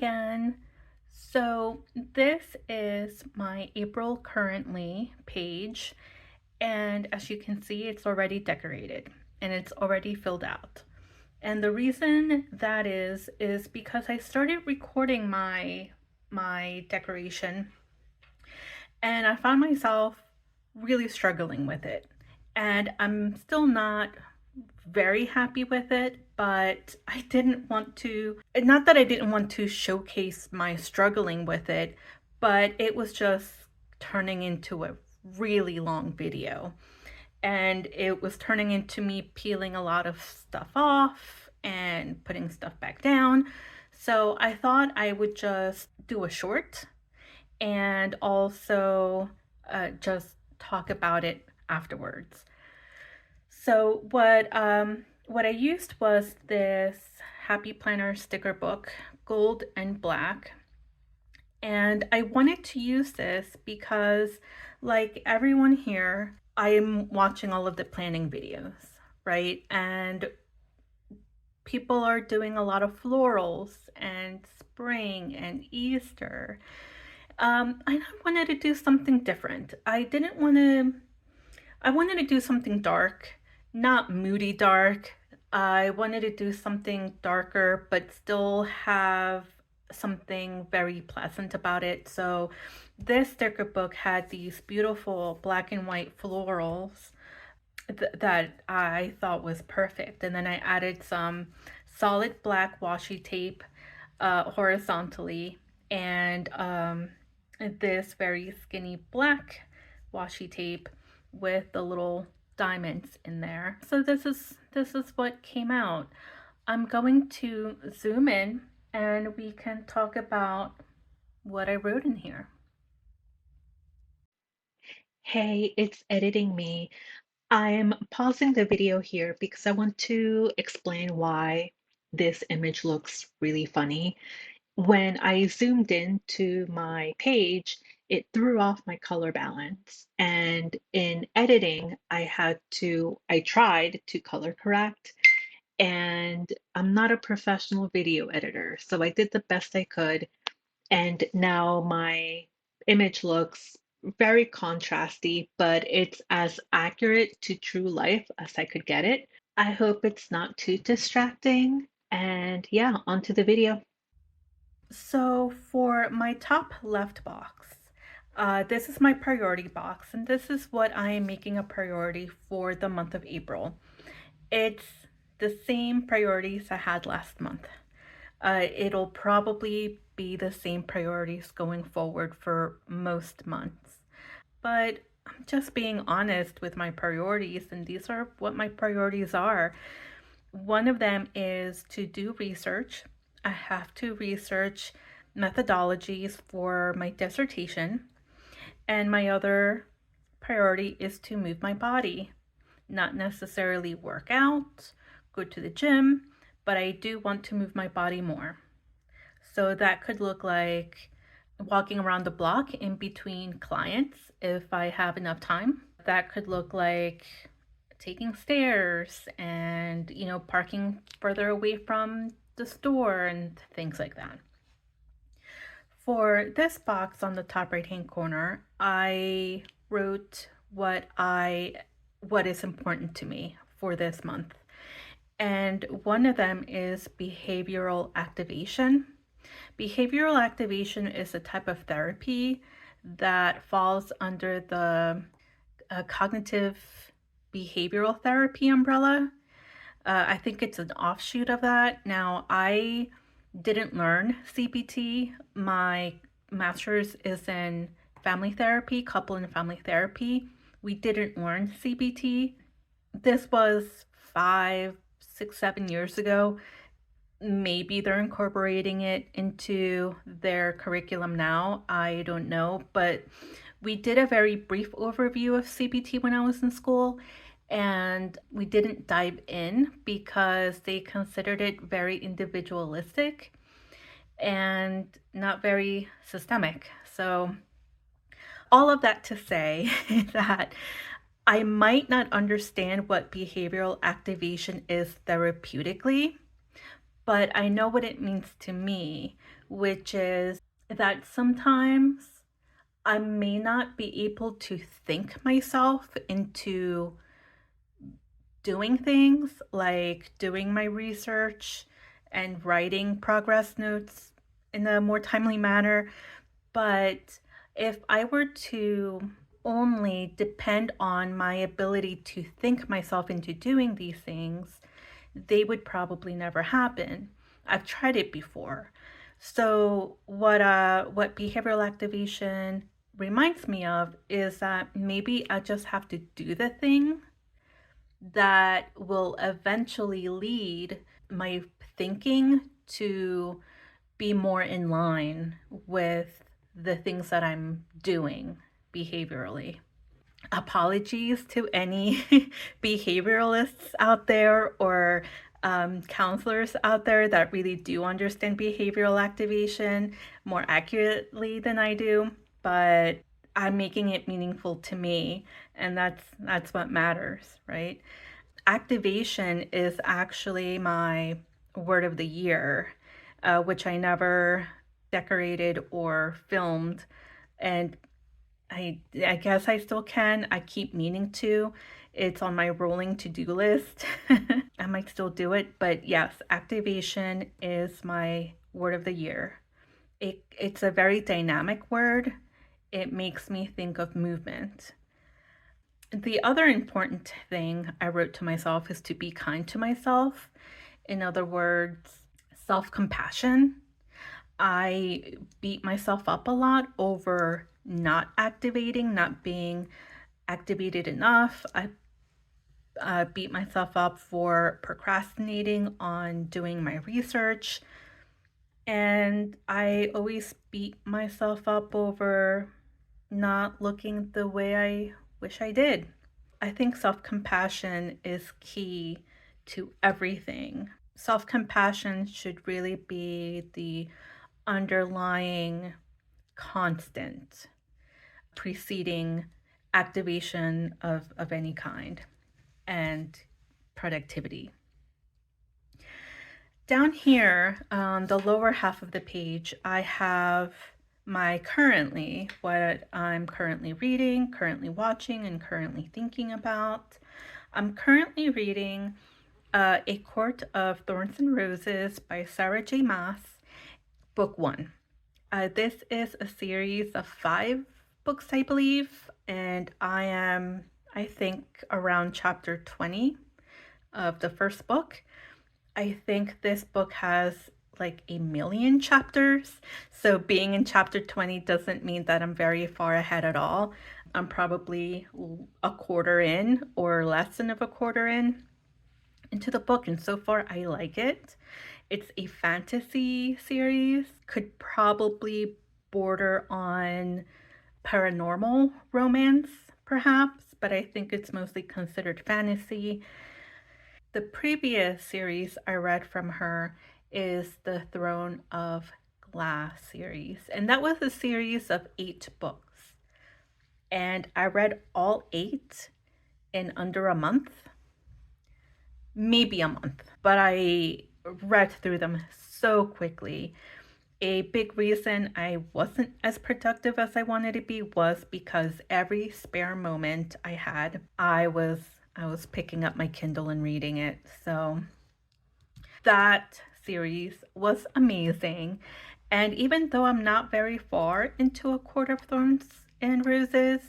again. So this is my April currently page, and as you can see, it's already decorated and it's already filled out. And the reason that is because I started recording my decoration, and I found myself really struggling with it. And I'm still not very happy with it, but I didn't want to, not that I didn't want to showcase my struggling with it, but it was just turning into a really long video. And it was turning into me peeling a lot of stuff off and putting stuff back down. So I thought I would just do a short and also just talk about it afterwards. So what I used was this Happy Planner sticker book, gold and black. And I wanted to use this because, like everyone here, I am watching all of the planning videos, right? And people are doing a lot of florals and spring and Easter. I wanted to do something different. I wanted to do something dark, not moody dark. I wanted to do something darker, but still have something very pleasant about it. So this sticker book had these beautiful black and white florals that I thought was perfect. And then I added some solid black washi tape horizontally, and this very skinny black washi tape with the little diamonds in there. So this is what came out. I'm going to zoom in and we can talk about what I wrote in here. Hey, it's editing me. I'm pausing the video here because I want to explain why this image looks really funny. When I zoomed in to my page, it threw off my color balance. And in editing, I tried to color correct, and I'm not a professional video editor, so I did the best I could. And now my image looks very contrasty, but it's as accurate to true life as I could get it. I hope it's not too distracting. And yeah, onto the video. So for my top left box, this is my priority box, and this is what I am making a priority for the month of April. It's the same priorities I had last month. It'll probably be the same priorities going forward for most months. But I'm just being honest with my priorities, and these are what my priorities are. One of them is to do research. I have to research methodologies for my dissertation. And my other priority is to move my body, not necessarily work out, go to the gym, but I do want to move my body more. So that could look like walking around the block in between clients if I have enough time. That could look like taking stairs and, parking further away from the store and things like that. For this box on the top right hand corner, I wrote what is important to me for this month. And one of them is behavioral activation. Behavioral activation is a type of therapy that falls under the cognitive behavioral therapy umbrella. I think it's an offshoot of that. Now, I didn't learn CBT. My master's is in family therapy, couple and family therapy. We didn't learn CBT. This was 5, 6, 7 years ago. Maybe they're incorporating it into their curriculum now. I don't know. But we did a very brief overview of CBT when I was in school, and we didn't dive in because they considered it very individualistic and not very systemic. So, all of that to say that I might not understand what behavioral activation is therapeutically, but I know what it means to me, which is that sometimes I may not be able to think myself into doing things like doing my research and writing progress notes in a more timely manner. But if I were to only depend on my ability to think myself into doing these things, they would probably never happen. I've tried it before. So what behavioral activation reminds me of is that maybe I just have to do the thing that will eventually lead my thinking to be more in line with the things that I'm doing behaviorally. Apologies to any behavioralists out there or counselors out there that really do understand behavioral activation more accurately than I do, but I'm making it meaningful to me, and that's what matters, right? Activation is actually my word of the year, which I never decorated or filmed, and I guess I still can. I keep meaning to. It's on my rolling to-do list. I might still do it, but yes, activation is my word of the year. It's a very dynamic word. It makes me think of movement. The other important thing I wrote to myself is to be kind to myself. In other words, self-compassion. I beat myself up a lot over not activating, not being activated enough. I beat myself up for procrastinating on doing my research. And I always beat myself up over not looking the way I wish I did. I think self compassion is key to everything. Self compassion should really be the underlying constant preceding activation of any kind and productivity. Down here on the lower half of the page, I have my currently, what I'm currently reading, currently watching, and currently thinking about. I'm currently reading A Court of Thorns and Roses by Sarah J. Maas, Book 1. This is a series of 5 books, I believe, and I think, around chapter 20 of the first book. I think this book has like a million chapters, so being in chapter 20 doesn't mean that I'm very far ahead at all. I'm probably a quarter in or less than of a quarter into the book, and so far I like it. It's a fantasy series, could probably border on paranormal romance, perhaps, but I think it's mostly considered fantasy. The previous series I read from her is the Throne of Glass series, and that was a series of 8 books. And I read all 8 in under a month, maybe a month, but I read through them so quickly. A big reason I wasn't as productive as I wanted to be was because every spare moment I had, I was picking up my Kindle and reading it. So that series was amazing. And even though I'm not very far into A Court of Thorns and Roses,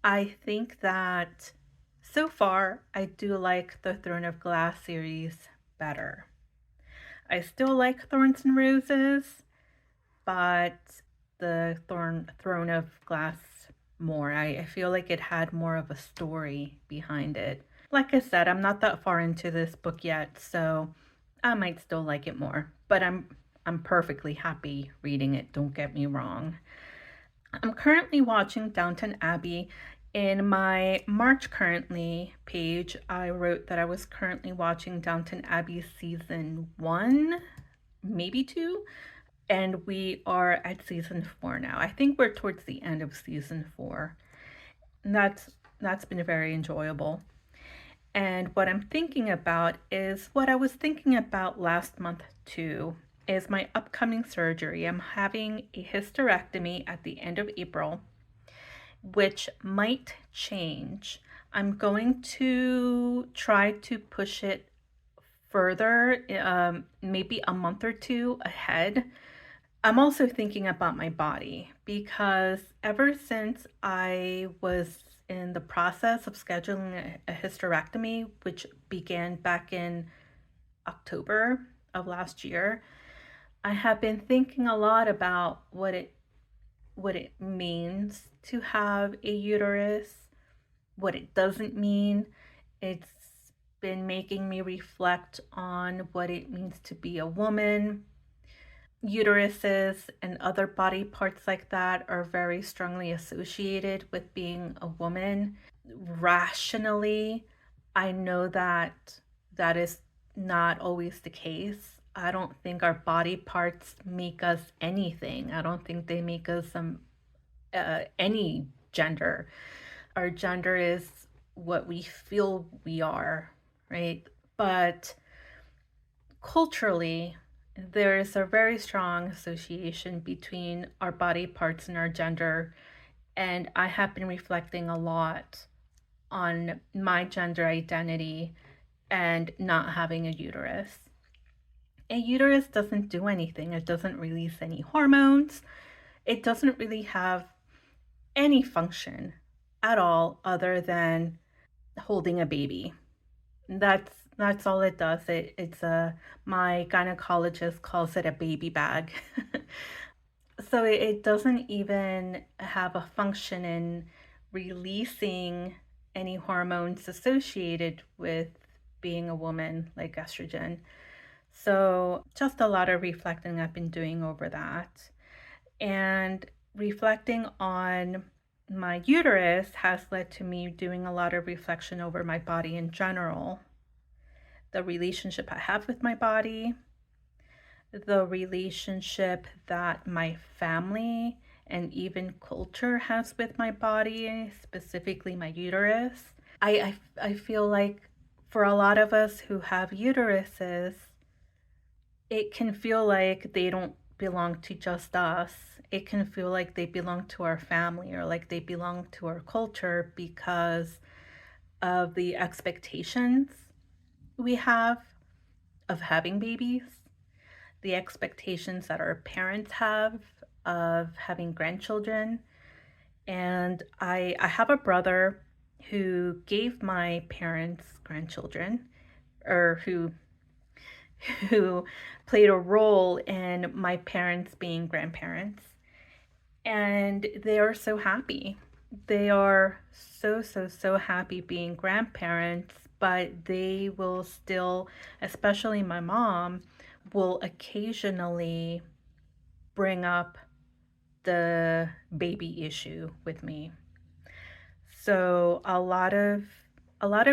I think that so far I do like the Throne of Glass series better. I still like Thorns and Roses, but the Throne of Glass more. I feel like it had more of a story behind it. Like I said, I'm not that far into this book yet, so I might still like it more. But I'm perfectly happy reading it, don't get me wrong. I'm currently watching Downton Abbey. In my March currently page, I wrote that I was currently watching Downton Abbey season 1, maybe 2, and we are at season 4 now. I think we're towards the end of season 4. And that's been very enjoyable. And what I'm thinking about is what I was thinking about last month to is my upcoming surgery. I'm having a hysterectomy at the end of April, which might change. I'm going to try to push it further, maybe a month or two ahead. I'm also thinking about my body because ever since I was in the process of scheduling a hysterectomy, which began back in October of last year, I have been thinking a lot about what it means to have a uterus, what it doesn't mean. It's been making me reflect on what it means to be a woman. Uteruses and other body parts like that are very strongly associated with being a woman. Rationally, I know that that is not always the case. I don't think our body parts make us anything. I don't think they make us any gender. Our gender is what we feel we are, right? But culturally, there is a very strong association between our body parts and our gender. And I have been reflecting a lot on my gender identity and not having a uterus. A uterus doesn't do anything, it doesn't release any hormones, it doesn't really have any function at all other than holding a baby. That's all it does. It's a my gynecologist calls it a baby bag. So it doesn't even have a function in releasing any hormones associated with being a woman, like estrogen. So just a lot of reflecting I've been doing over that. And reflecting on my uterus has led to me doing a lot of reflection over my body in general, the relationship I have with my body, the relationship that my family and even culture has with my body, specifically my uterus. I feel like for a lot of us who have uteruses, it can feel like they don't belong to just us. It can feel like they belong to our family or like they belong to our culture because of the expectations we have of having babies, the expectations that our parents have of having grandchildren. And I have a brother who gave my parents grandchildren, or who played a role in my parents being grandparents. And they are so happy. They are so, so, so happy being grandparents, but they will still, especially my mom, will occasionally bring up the baby issue with me. So a lot of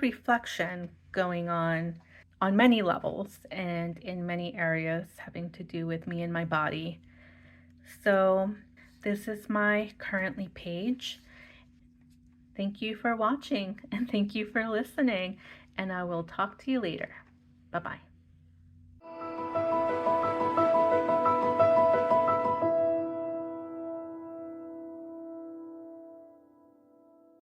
reflection going on many levels and in many areas having to do with me and my body. So this is my currently page. Thank you for watching and thank you for listening, and I will talk to you later. Bye bye.